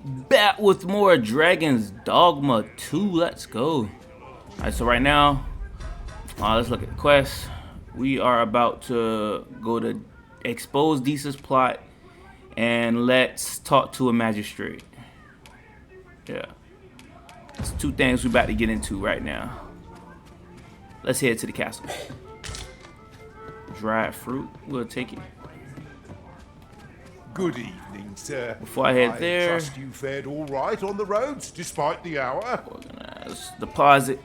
back with more Dragon's Dogma 2. Let's go. Alright, so right now, let's look at the quest. We are about to go to expose Deesa's plot and let's talk to a magistrate. Yeah. It's two things we're about to get into right now. Let's head to the castle. Dried fruit, we'll take it. Good evening, sir. Before I head there, trust you fared all right on the roads, despite the hour. organize deposit.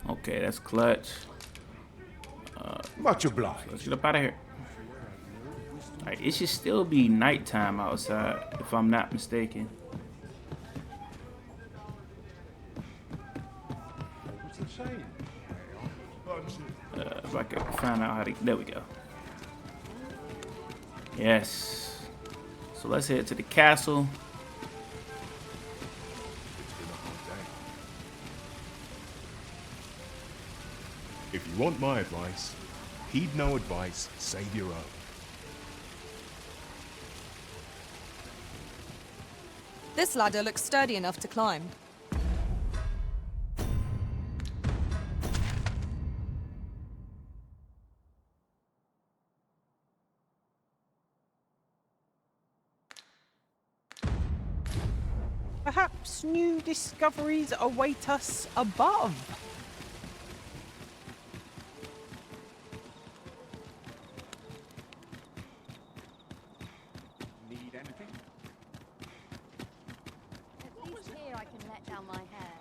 Okay, that's clutch. Much obliged. Let's get up out of here. Alright, it should still be nighttime outside, if I'm not mistaken. If I could find out how to... There we go. Yes. So let's head to the castle. If you want my advice, heed no advice, save your own. This ladder looks sturdy enough to climb. Perhaps new discoveries await us above. Need anything? At least here I can let down my hair.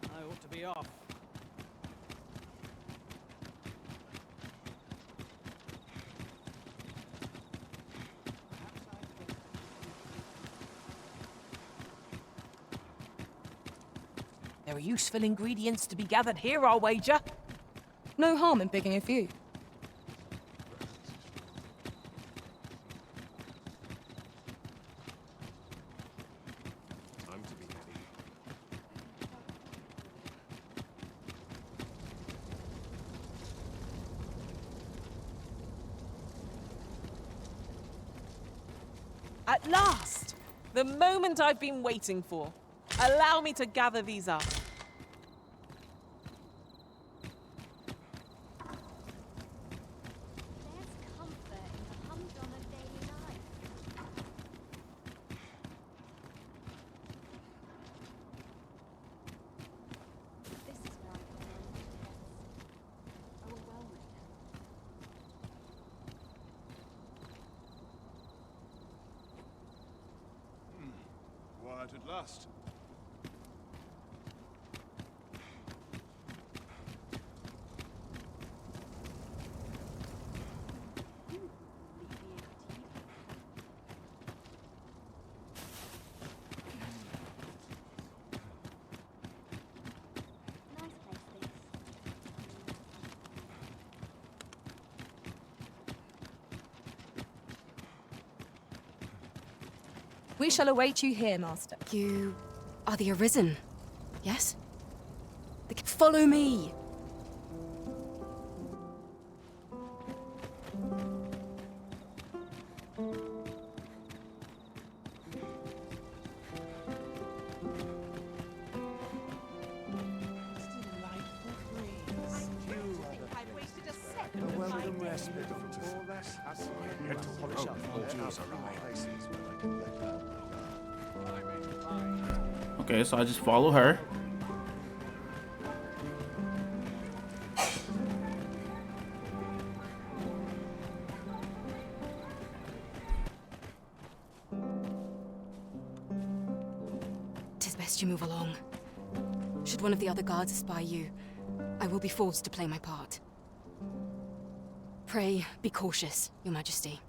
I ought to be off. There are useful ingredients to be gathered here, I'll wager. No harm in picking a few. I'm to be ready. At last! The moment I've been waiting for. Allow me to gather these up. There's comfort in the humdrum of daily life. This is where I can learn new tests. Overwhelming. Quiet at last. Nice place this. We shall await you here, Master. You are the Arisen, yes? Follow me. Okay, so I just follow her. Tis best you move along. Should one of the other guards espy you, I will be forced to play my part. Pray, be cautious, Your Majesty.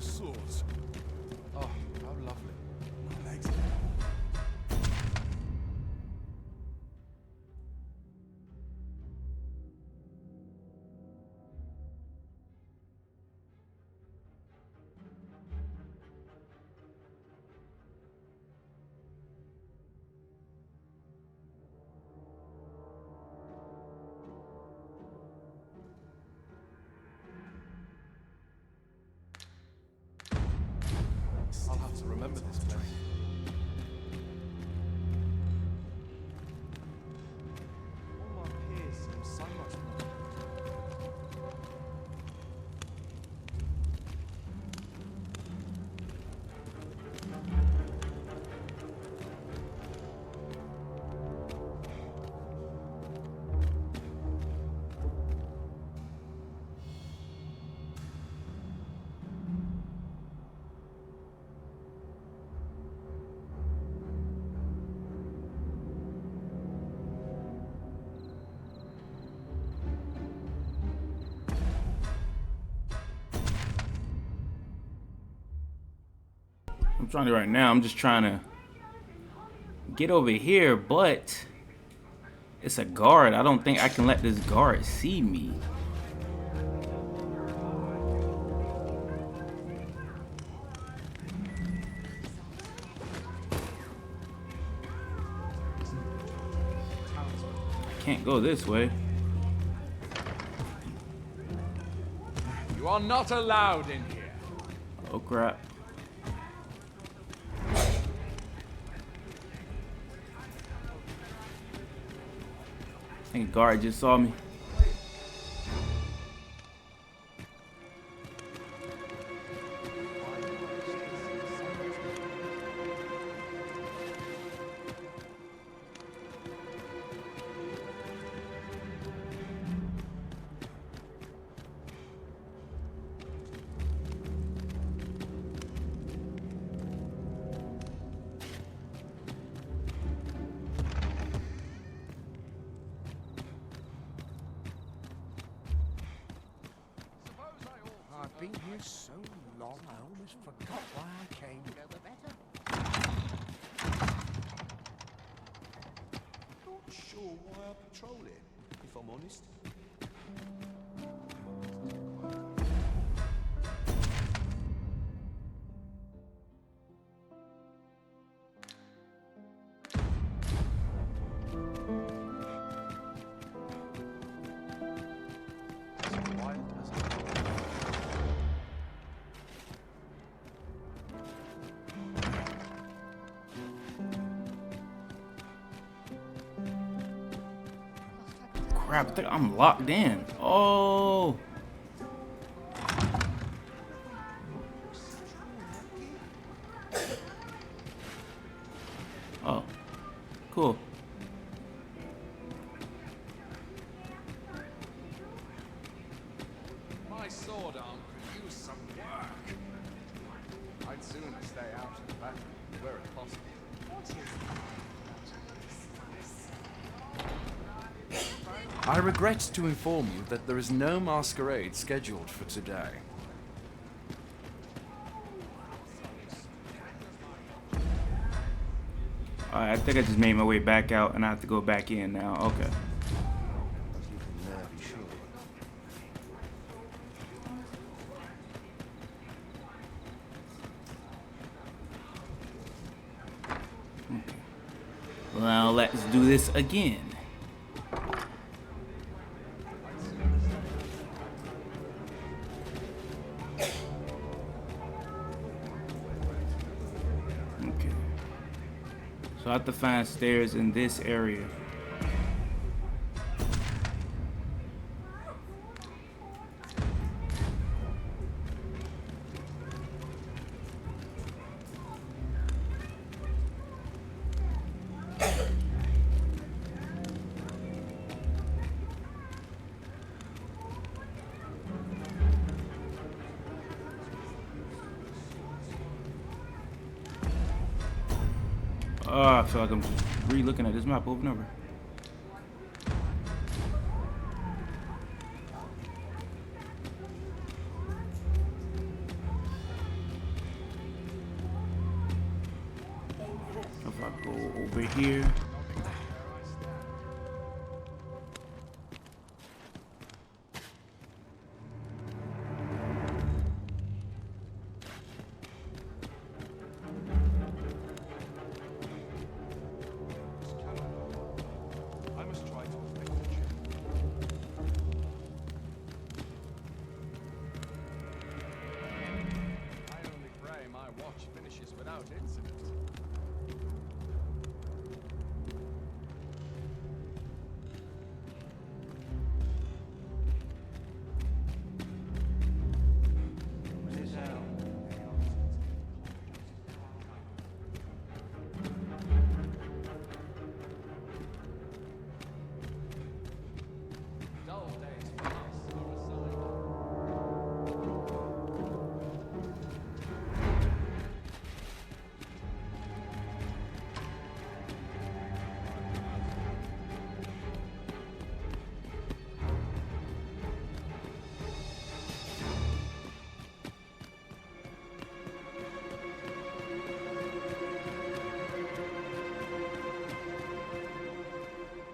Swords. Oh, how lovely. My legs. I'll have to remember this place. All my peers seem so much more. I'm trying to right now. I'm just trying to get over here, but it's a guard. I don't think I can let this guard see me. I can't go this way. You are not allowed in here. Oh crap. think a guard just saw me. I've been here so long, I almost forgot why I came. Not sure why I patrol it, if I'm honest. Crap, I think I'm locked in. Oh. Oh. Cool. My sword arm could use some work. I'd sooner stay out of the battle where it's possible. I regret to inform you that there is no masquerade scheduled for today. Alright, I think I just made my way back out and I have to go back in now. Okay. Well, let's do this again. Okay. So I have to find stairs in this area. Oh, I feel like I'm just re-looking at this map over and over. If I go over here. I must try to effect the check. I only pray my watch finishes without incident. Dull days for us are assigned.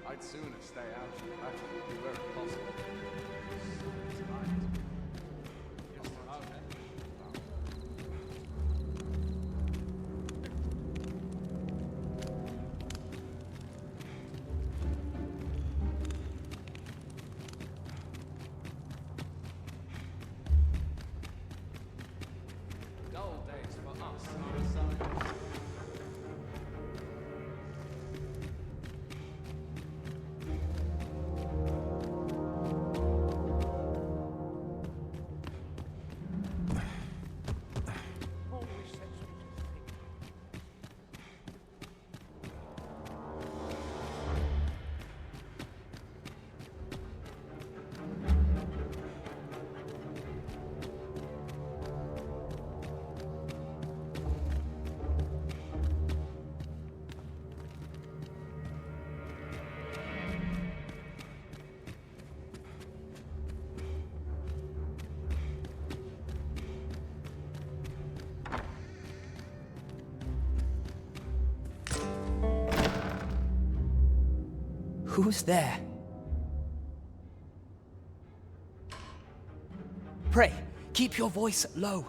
I'd sooner stay out of the battle where it's possible. Dull days for us are assigned. Who's there? Pray, keep your voice low.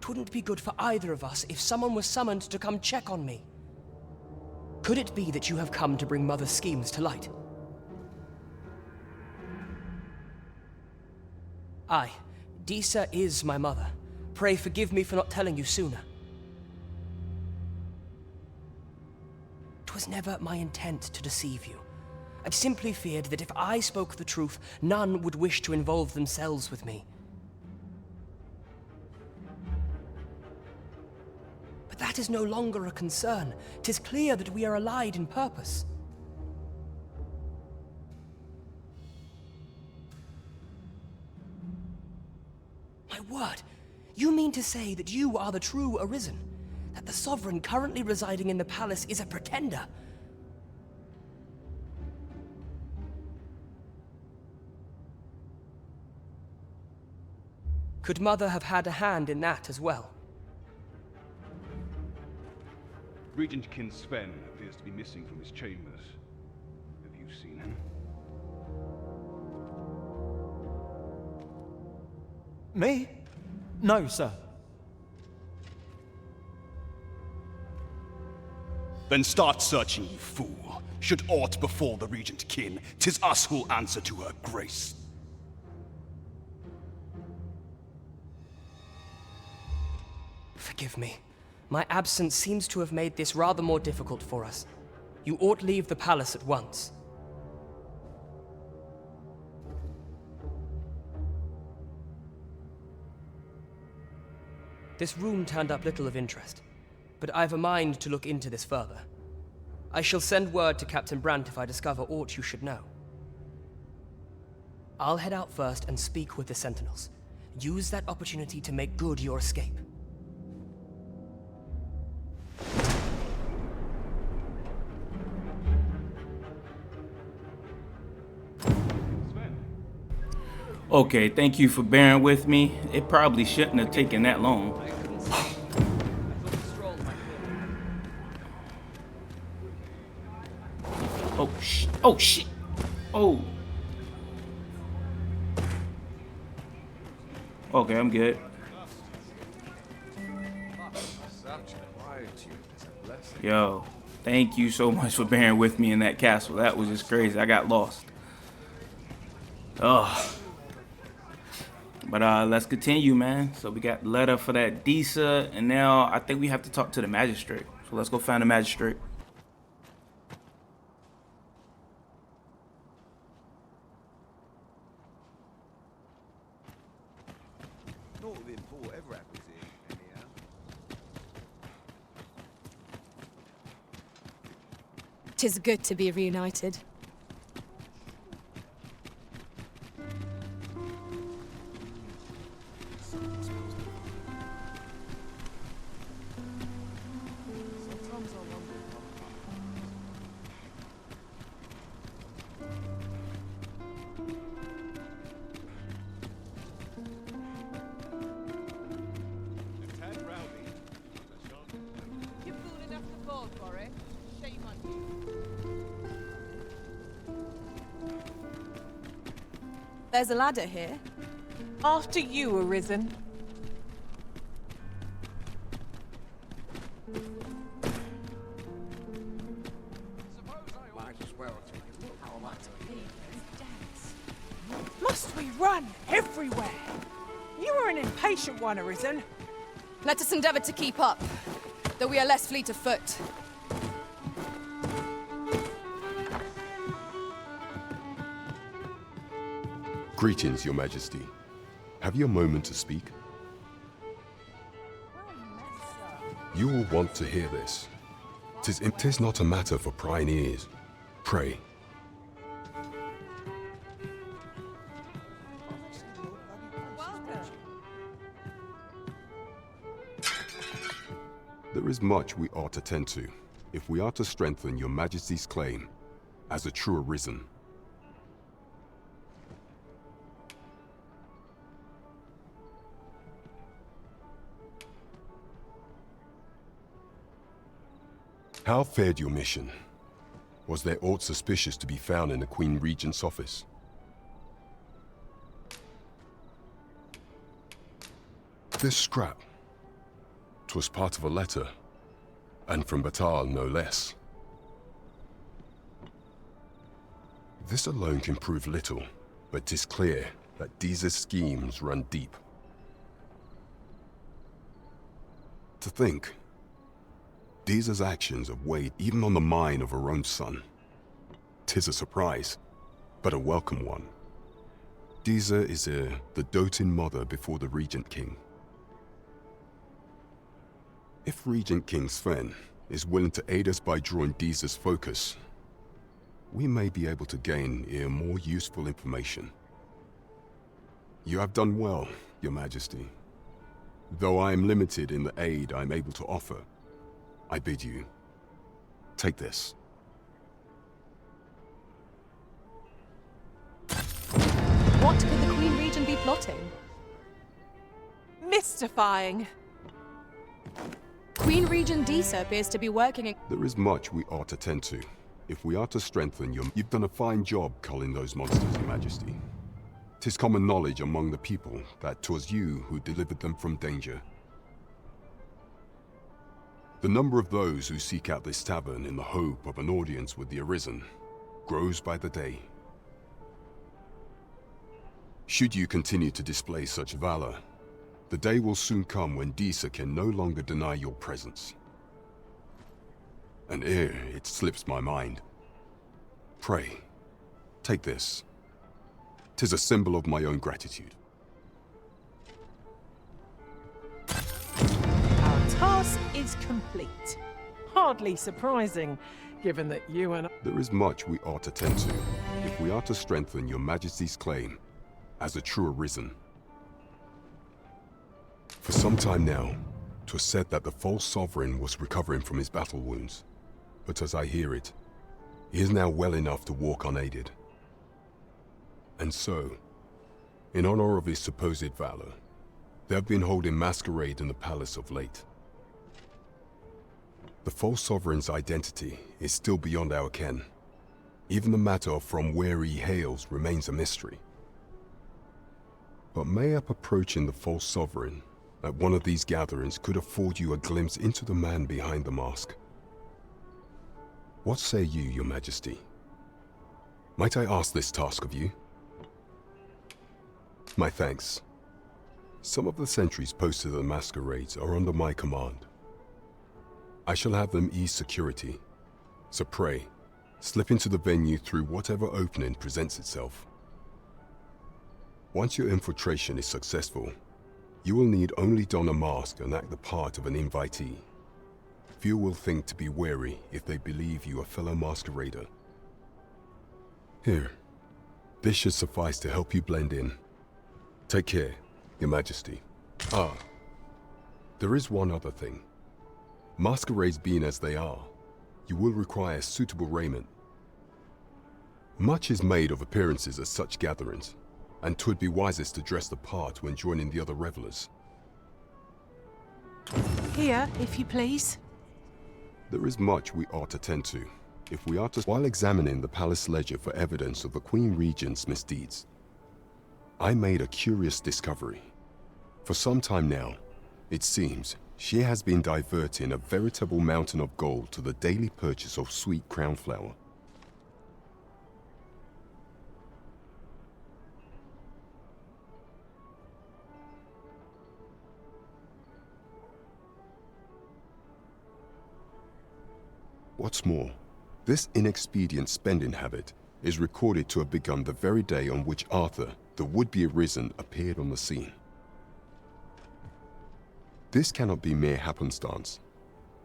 'Twouldn't be good for either of us if someone was summoned to come check on me. Could it be that you have come to bring Mother's schemes to light? Aye, Disa is my mother. Pray forgive me for not telling you sooner. 'Twas never my intent to deceive you. I simply feared that if I spoke the truth, none would wish to involve themselves with me. But that is no longer a concern. 'Tis clear that we are allied in purpose. My word, you mean to say that you are the true Arisen? That the Sovereign currently residing in the palace is a pretender? Could Mother have had a hand in that as well? Regent Kin Sven appears to be missing from his chambers. Have you seen him? Me? No, sir. Then start searching, you fool. Should aught befall the Regent Kin, 'tis us who'll answer to her grace. Forgive me. My absence seems to have made this rather more difficult for us. You ought leave the palace at once. This room turned up little of interest, but I've a mind to look into this further. I shall send word to Captain Brandt if I discover aught you should know. I'll head out first and speak with the Sentinels. Use that opportunity to make good your escape. Okay, thank you for bearing with me. It probably shouldn't have taken that long. Oh, oh, shit. Oh. Okay, I'm good. Yo, thank you so much for bearing with me in that castle. That was just crazy. I got lost. Oh. But let's continue, man. So we got the letter for that Disa, and now I think we have to talk to the magistrate. So let's go find the magistrate. Tis good to be reunited. You're fool enough to fall for it. Shame on you. There's a ladder here. After you, Arisen. Might as well take a look. Must we run everywhere? You are an impatient one, Arisen. Let us endeavor to keep up, though we are less fleet of foot. Greetings, Your Majesty. Have you a moment to speak? You will want to hear this. 'Tis not a matter for prying ears. Pray. There is much we ought to tend to, if we are to strengthen Your Majesty's claim as a true Arisen. How fared your mission? Was there aught suspicious to be found in the Queen Regent's office? This scrap. 'Twas part of a letter, and from Batal no less. This alone can prove little, but 'tis clear that Deeza's schemes run deep. To think, Deeza's actions have weighed even on the mind of her own son. 'Tis a surprise, but a welcome one. Deeza is the doting mother before the Regent King. If Regent King Sven is willing to aid us by drawing Deeza's focus, we may be able to gain more useful information. You have done well, Your Majesty. Though I am limited in the aid I am able to offer, I bid you, take this. What could the Queen Regent be plotting? Mystifying. Queen Regent Deeza appears to be working in... There is much we ought to tend to. If we are to strengthen you've done a fine job culling those monsters, Your Majesty. 'Tis common knowledge among the people that 'twas you who delivered them from danger. The number of those who seek out this tavern in the hope of an audience with the Arisen grows by the day. Should you continue to display such valor, the day will soon come when Deeza can no longer deny your presence. And ere it slips my mind, pray, take this. 'Tis a symbol of my own gratitude. Our task is complete. Hardly surprising, given that you and I... There is much we ought to tend to, if we are to strengthen Your Majesty's claim as a true Arisen. For some time now, 'twas said that the false sovereign was recovering from his battle wounds. But as I hear it, he is now well enough to walk unaided. And so, in honor of his supposed valor, they have been holding masquerade in the palace of late. The false sovereign's identity is still beyond our ken. Even the matter of from where he hails remains a mystery. But mayhap approaching the false sovereign at one of these gatherings could afford you a glimpse into the man behind the mask. What say you, Your Majesty? Might I ask this task of you? My thanks. Some of the sentries posted at the masquerades are under my command. I shall have them ease security, so pray, slip into the venue through whatever opening presents itself. Once your infiltration is successful, you will need only don a mask and act the part of an invitee. Few will think to be wary if they believe you a fellow masquerader. Here, this should suffice to help you blend in. Take care, Your Majesty. Ah, there is one other thing. Masquerades being as they are, you will require suitable raiment. Much is made of appearances at such gatherings, and 'twould be wisest to dress the part when joining the other revelers. Here, if you please. There is much we ought to tend to, if we are to... While examining the palace ledger for evidence of the Queen Regent's misdeeds, I made a curious discovery. For some time now, it seems she has been diverting a veritable mountain of gold to the daily purchase of sweet crown flower. What's more, this inexpedient spending habit is recorded to have begun the very day on which Arthur, the would-be Arisen, appeared on the scene. This cannot be mere happenstance.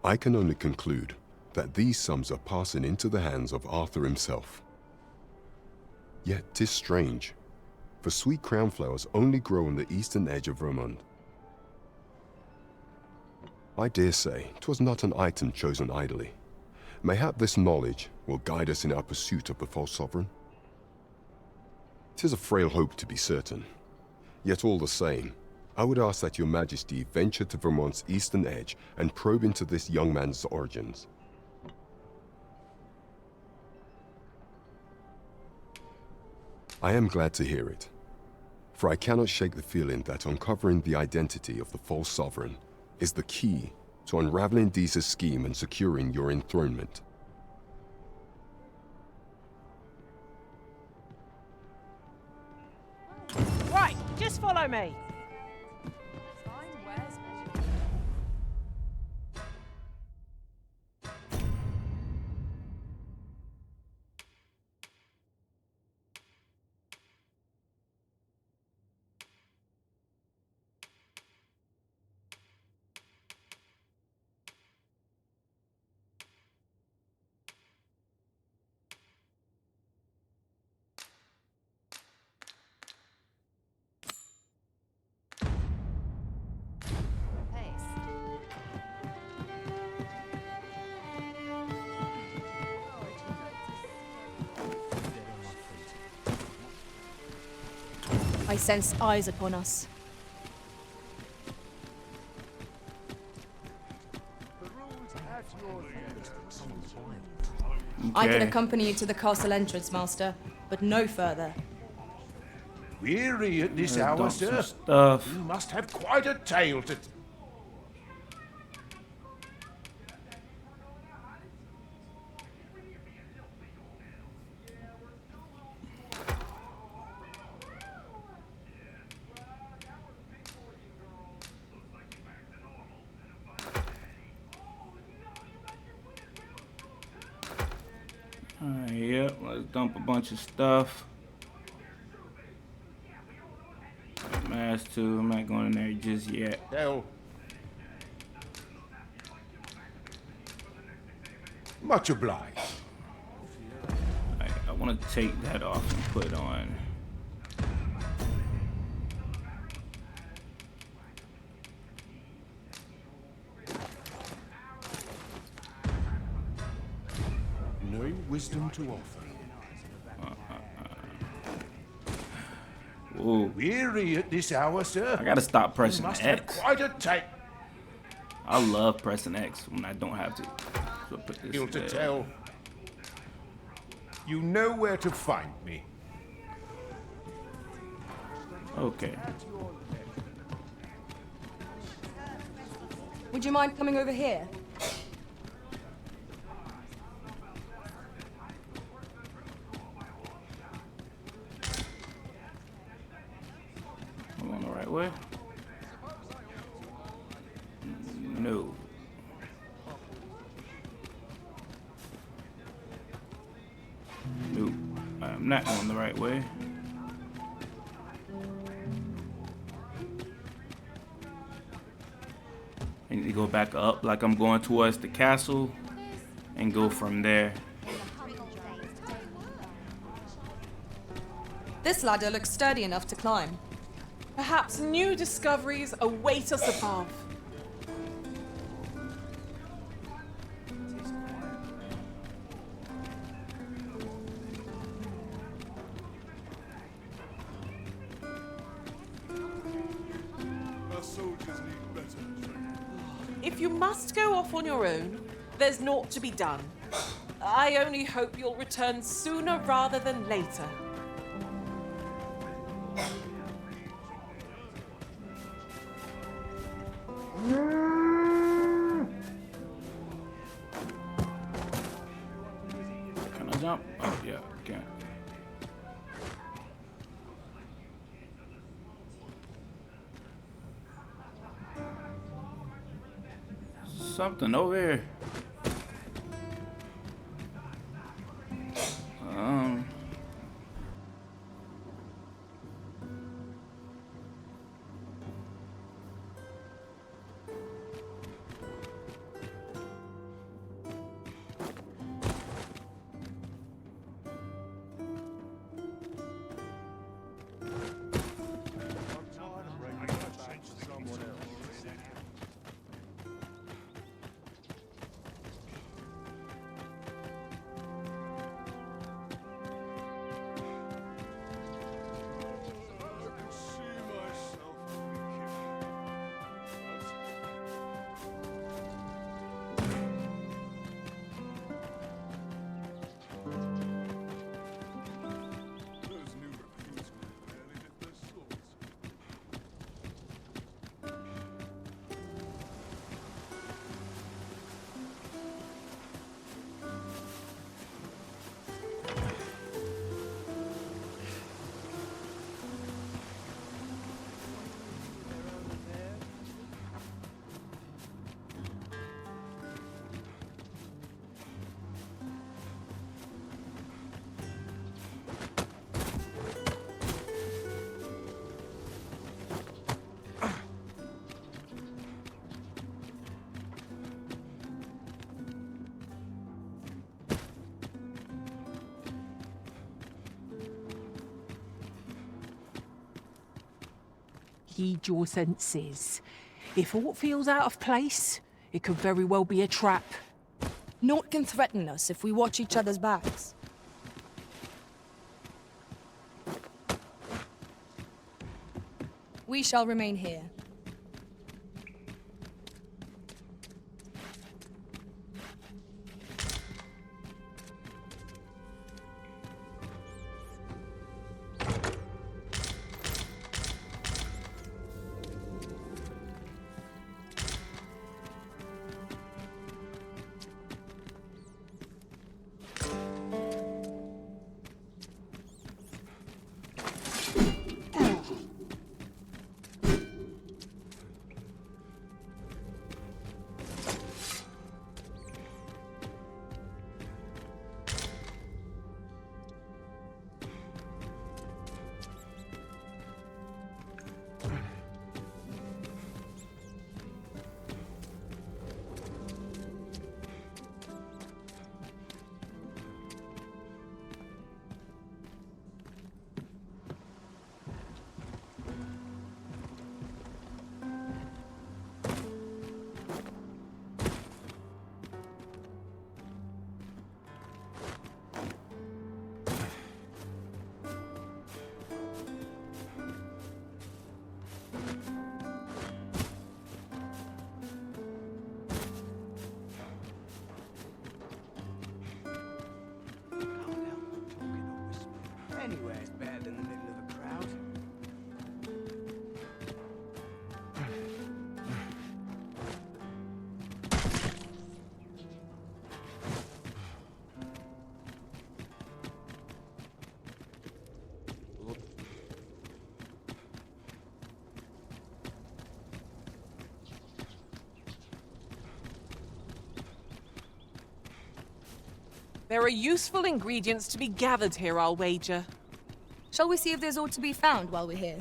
I can only conclude that these sums are passing into the hands of Arthur himself. Yet 'tis strange, for sweet crown flowers only grow on the eastern edge of Vermund. I dare say 'twas not an item chosen idly. Mayhap this knowledge will guide us in our pursuit of the false sovereign. 'Tis a frail hope to be certain, yet all the same, I would ask that Your Majesty venture to Vermont's eastern edge and probe into this young man's origins. I am glad to hear it. For I cannot shake the feeling that uncovering the identity of the false sovereign is the key to unraveling Deesa's scheme and securing your enthronement. Right, just follow me. I sense eyes upon us. I can accompany you to the castle entrance, Master, but no further. Weary at this hour, sir? Stuff. You must have quite a tale to... Alright, yep, let's dump a bunch of stuff. Mask 2, I'm not going in there just yet. Hell. Much obliged. Alright, I want to take that off and put on. No wisdom to offer. Ooh. Weary at this hour, sir? I gotta stop pressing You must X. have quite a tale. I love pressing X when I don't have to. So put this Ill to there. tell. You know where to find me. Okay. Would you mind coming over here? I'm on the right way. No. Nope. I'm not going the right way. I need to go back up like I'm going towards the castle and go from there. This ladder looks sturdy enough to climb. Perhaps new discoveries await us above. Our soldiers need better training. If you must go off on your own, there's naught to be done. I only hope you'll return sooner rather than later. Can I jump? Oh, yeah, I can. Something over here. heed your senses. If aught feels out of place, it could very well be a trap. Naught can threaten us if we watch each other's backs. We shall remain here. Anywhere's better than the middle of a crowd. There are useful ingredients to be gathered here, I'll wager. Shall we see if there's aught to be found while we're here?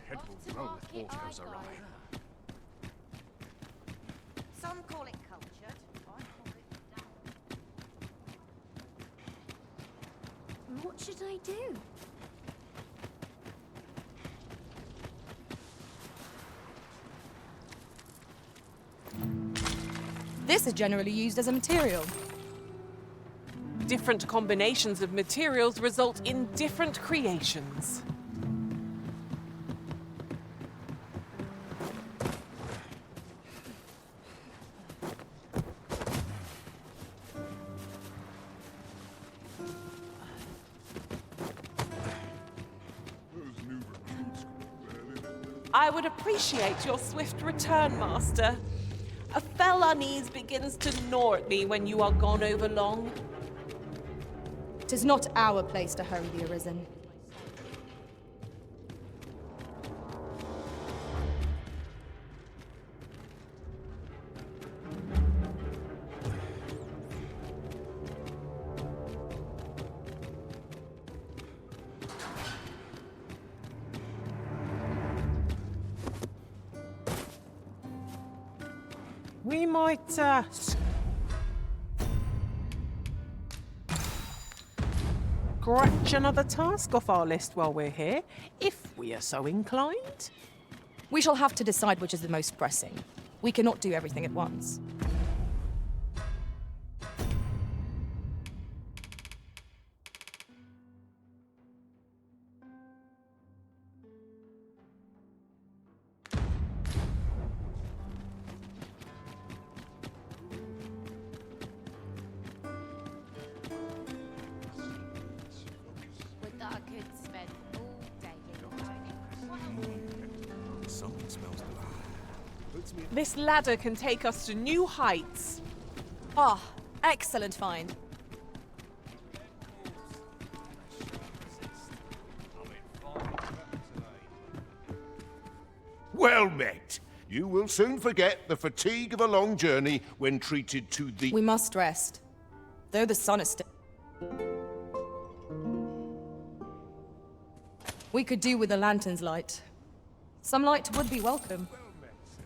Head will roll if aught goes awry. Some call it cultured. I call it dumb. What should I do? This is generally used as a material. Different combinations of materials result in different creations. I would appreciate your swift return, Master. A fell unease begins to gnaw at me when you are gone over long. 'Tis not our place to hurry the Arisen. We might, scratch another task off our list while we're here, if we are so inclined. We shall have to decide which is the most pressing. We cannot do everything at once. This ladder can take us to new heights. Ah, excellent find. Well met. You will soon forget the fatigue of a long journey when treated to the... We must rest. Though the sun is still... We could do with a lantern's light. Some light would be welcome.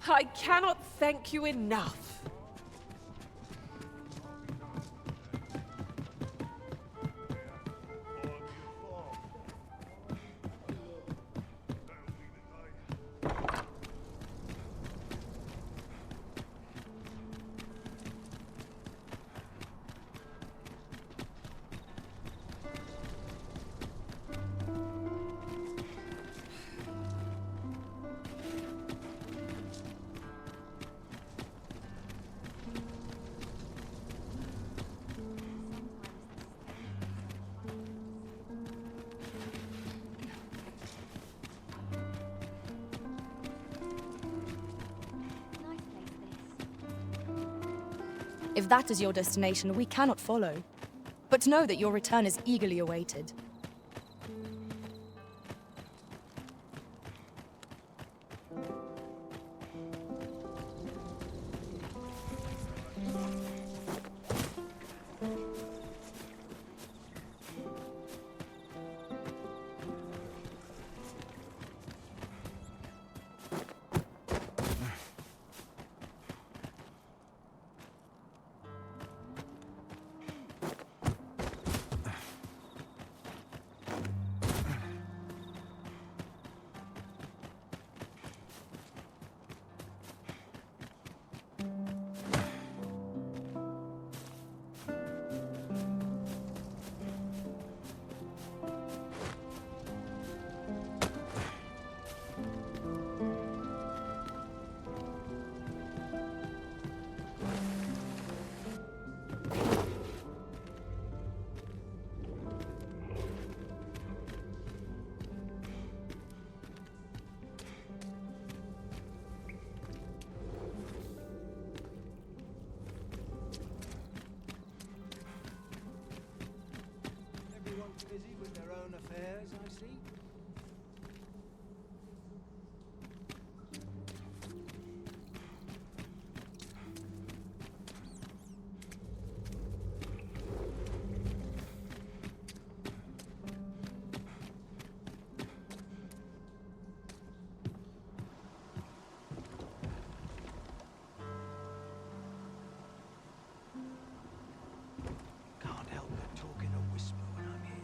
I cannot thank you enough. If that is your destination, we cannot follow. But know that your return is eagerly awaited. Busy with their own affairs, I see. Can't help but talk in a whisper when I'm here.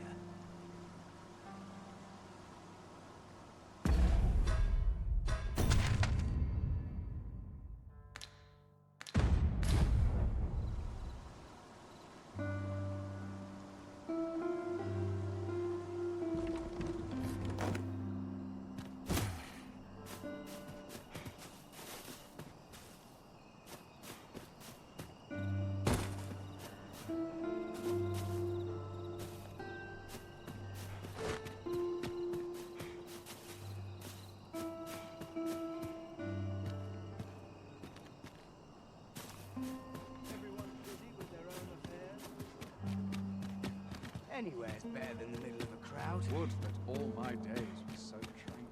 Anywhere's better than the middle of a crowd. Would that all my days were so tranquil.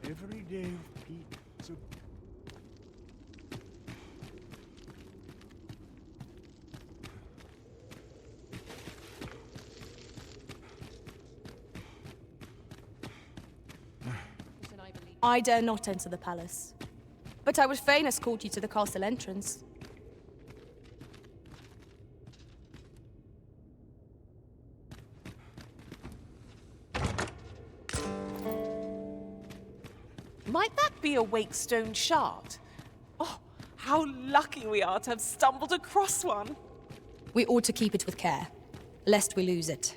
Every day of peace of... I dare not enter the palace. But I would fain escort you to the castle entrance. Might that be a Wakestone shard? Oh, how lucky we are to have stumbled across one. We ought to keep it with care, lest we lose it.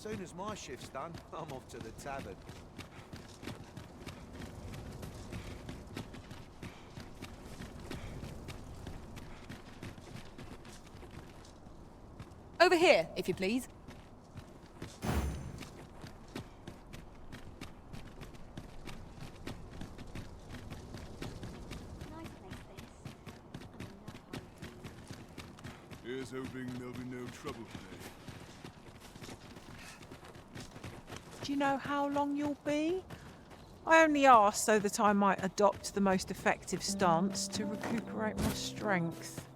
soon as my shift's done, I'm off to the tavern. Over here, if you please. Nice place, this. Here's hoping there'll be no trouble today. Do you know how long you'll be? I only asked so that I might adopt the most effective stance to recuperate my strength.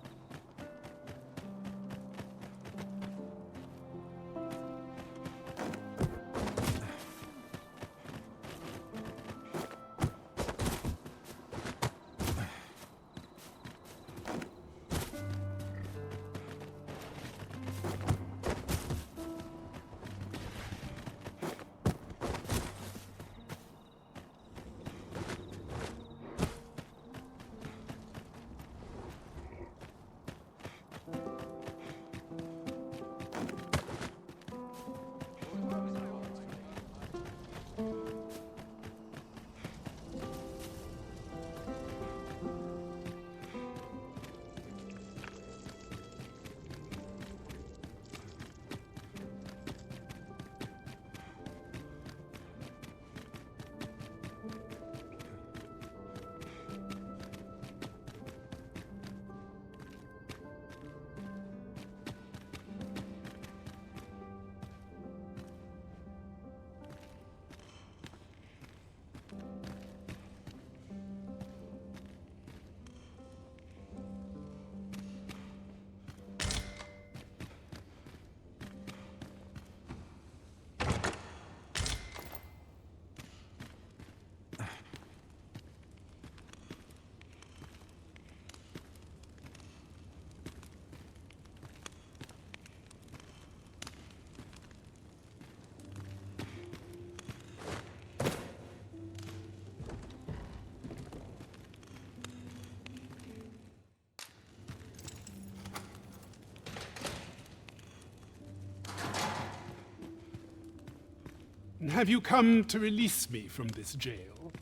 Have you come to release me from this jail?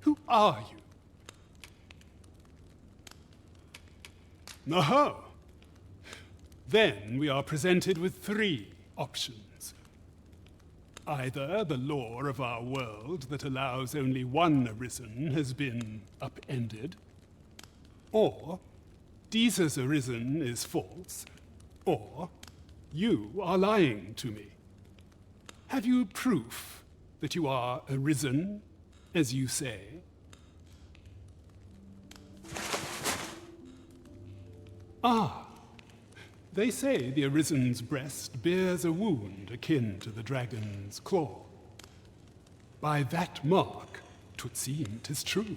Who are you? Oh. Then we are presented with three options. Either the law of our world that allows only one Arisen has been upended, or Deeza's Arisen is false, or you are lying to me. Have you proof that you are Arisen, as you say? Ah, they say the Arisen's breast bears a wound akin to the dragon's claw. By that mark, 'twould seem 'tis true.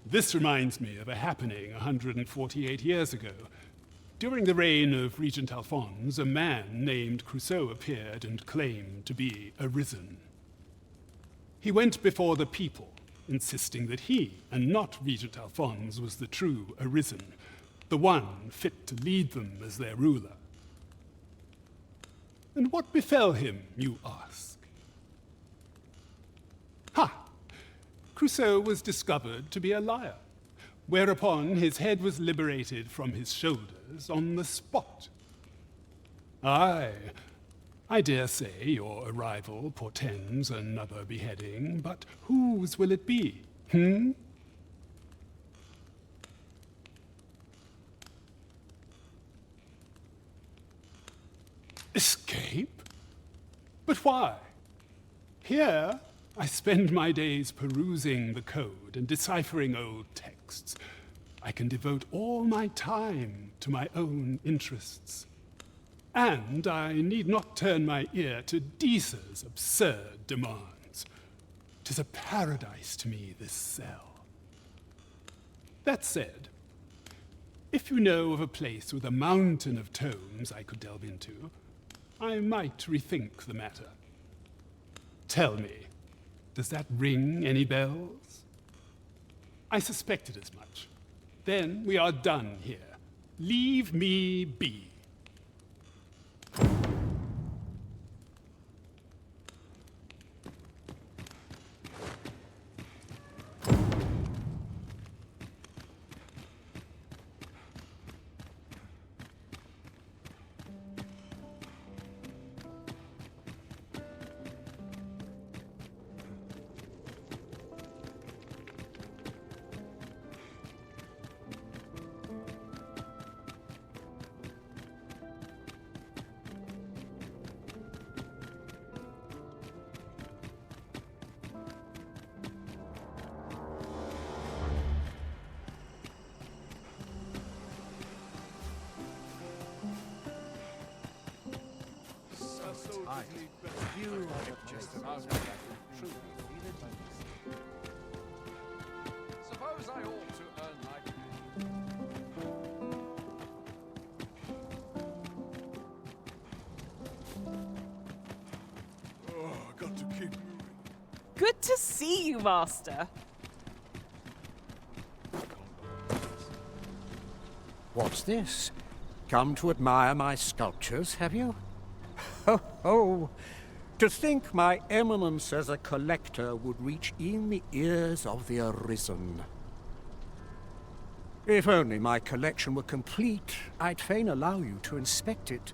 This reminds me of a happening 148 years ago. During the reign of Regent Alphonse, a man named Crusoe appeared and claimed to be Arisen. He went before the people, insisting that he, and not Regent Alphonse, was the true Arisen, the one fit to lead them as their ruler. And what befell him, you ask? Ha! Crusoe was discovered to be a liar, whereupon his head was liberated from his shoulders on the spot. Aye, I dare say your arrival portends another beheading, but whose will it be, Escape? But why? Here, I spend my days perusing the code and deciphering old texts. I can devote all my time to my own interests. And I need not turn my ear to Deeza's absurd demands. 'Tis a paradise to me, this cell. That said, if you know of a place with a mountain of tomes I could delve into, I might rethink the matter. Tell me, does that ring any bells? I suspected as much. Then we are done here. Leave me be. right. You are the just about truly Suppose I ought to earn my pay. Oh, I got to keep moving. Good to see you, Master. What's this? Come to admire my sculptures, have you? Ho ho! To think my eminence as a collector would reach in the ears of the Arisen. If only my collection were complete, I'd fain allow you to inspect it.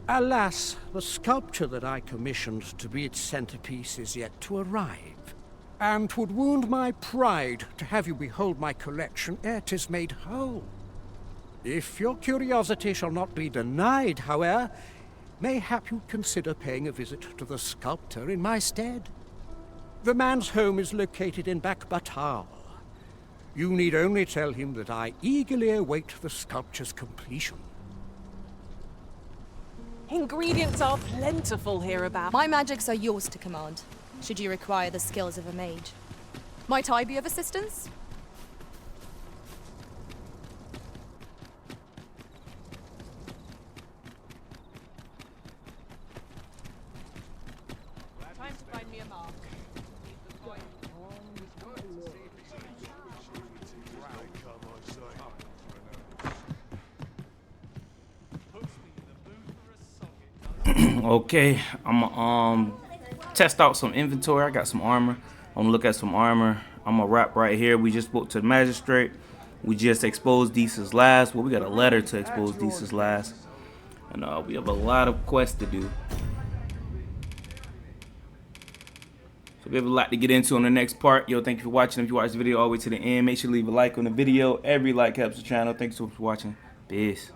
Alas, the sculpture that I commissioned to be its centerpiece is yet to arrive, and 'twould wound my pride to have you behold my collection ere 'tis made whole. If your curiosity shall not be denied, however, mayhap you'd consider paying a visit to the sculptor in my stead. The man's home is located in Batar. You need only tell him that I eagerly await the sculpture's completion. Ingredients are plentiful hereabouts. My magics are yours to command, should you require the skills of a mage. Might I be of assistance? Time to find me a mark. Okay, I'm test out some inventory. I got some armor. I'm gonna look at some armor. I'm gonna wrap right here. We just spoke to the magistrate. We just exposed Deesa's last. Well, we got a letter to expose Deesa's last, and we have a lot of quests to do. So we have a lot to get into on the next part. Yo, thank you for watching. If you watched the video all the way to the end, make sure to leave a like on the video. Every like helps the channel. Thanks so much for watching. Peace.